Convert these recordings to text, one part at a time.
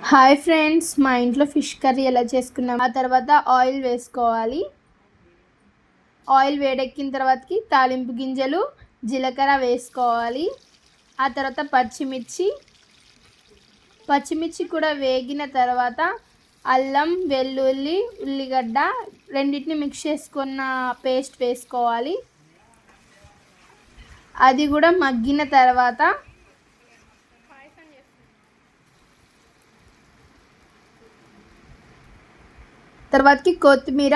Hi friends, మా ఇంట్లో fish curry ఎలా చేసుకున్నాం. ఆ తర్వాత ఆయిల్ వేసుకోవాలి. ఆయిల్ వేడెక్కిన తర్వాతకి తాలింపు గింజలు, జీలకర్ర వేసుకోవాలి. ఆ తర్వాత పచ్చిమిర్చి కూడా వేగిన తర్వాత అల్లం, వెల్లుల్లి, ఉల్లిగడ్డ రెండింటిని మిక్స్ చేసుకున్న పేస్ట్ వేసుకోవాలి. అది కూడా మగ్గిన తర్వాతకి కొత్తిమీర,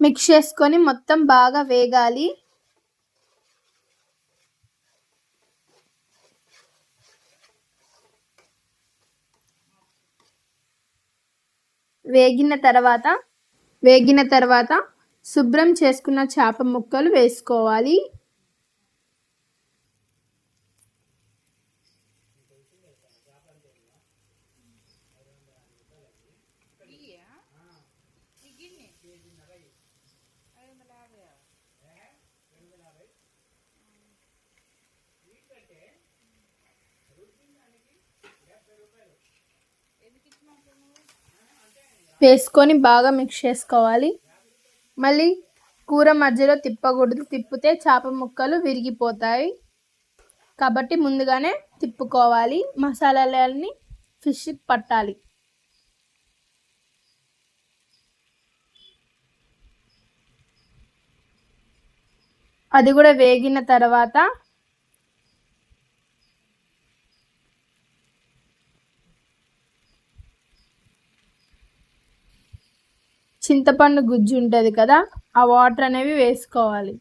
మిక్స్ చేసుకొని మొత్తం బాగా వేగాలి. వేగిన తర్వాత శుభ్రం చేసుకున్న చేప ముక్కలు వేసుకోవాలి. వేసుకొని బాగా మిక్స్ చేసుకోవాలి. మళ్ళీ కూర మధ్యలో తిప్పకూడదు, తిప్పితే చేప ముక్కలు విరిగిపోతాయి. కాబట్టి ముందుగానే తిప్పుకోవాలి. మసాలాలన్నీ ఫిష్కి పట్టాలి. అది కూడా వేగిన తర్వాత చింతపండు గుజ్జు ఉంటుంది కదా, ఆ వాటర్ అనేవి వేసుకోవాలి.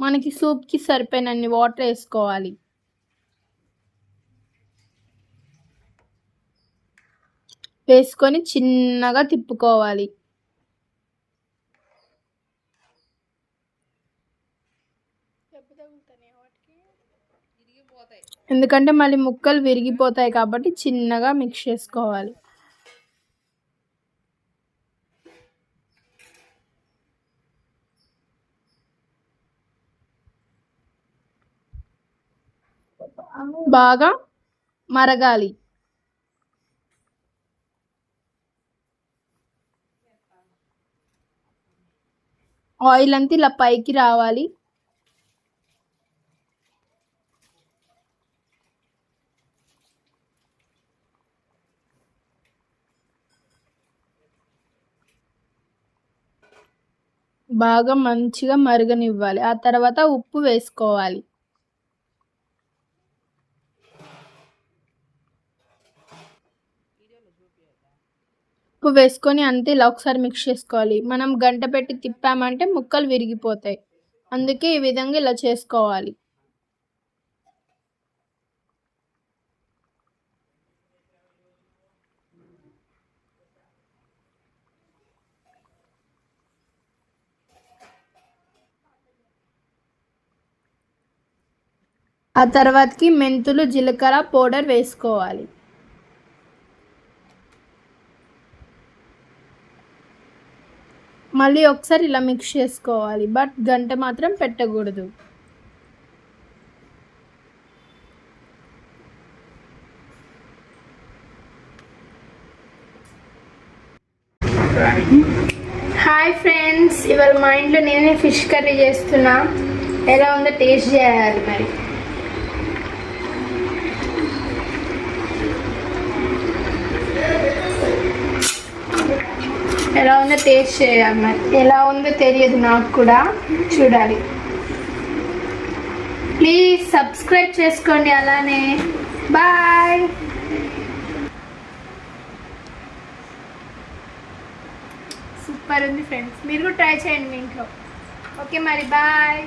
మనకి సూప్కి సరిపోయినన్ని వాటర్ వేసుకోవాలి. వేసుకొని చిన్నగా తిప్పుకోవాలి. ఎందుకంటే మళ్ళీ ముక్కలు విరిగిపోతాయి కాబట్టి చిన్నగా మిక్స్ చేసుకోవాలి. బాగా మరగాలి. ఆయిల్ అంతా ఇలా పైకి రావాలి. బాగా మంచిగా మరగనివ్వాలి. ఆ తర్వాత ఉప్పు వేసుకోవాలి. ఉప్పు వేసుకొని అంతే ఇలా ఒకసారి మిక్స్ చేసుకోవాలి. మనం గంట పెట్టి తిప్పామంటే ముక్కలు విరిగిపోతాయి. అందుకే ఈ విధంగా ఇలా చేసుకోవాలి. ఆ తర్వాతకి మెంతులు, జీలకర్ర పౌడర్ వేసుకోవాలి. మళ్ళీ ఒకసారి ఇలా మిక్స్ చేసుకోవాలి. బట్ గంట మాత్రం పెట్టకూడదు. హాయ్ ఫ్రెండ్స్, ఇవాళ మా ఇంట్లో నేనే ఫిష్ కర్రీ చేస్తున్నా. ఎలా ఉందో టేస్ట్ చేయాలి. మరి ఎలా ఉందో టేస్ట్ చేయాలి. మరి ఎలా ఉందో తెలియదు నాకు కూడా, చూడాలి. ప్లీజ్ సబ్స్క్రైబ్ చేసుకోండి. అలానే బాయ్. సూపర్ ఉంది ఫ్రెండ్స్, మీరు కూడా ట్రై చేయండి మీ ఇంట్లో. ఓకే మరి బాయ్.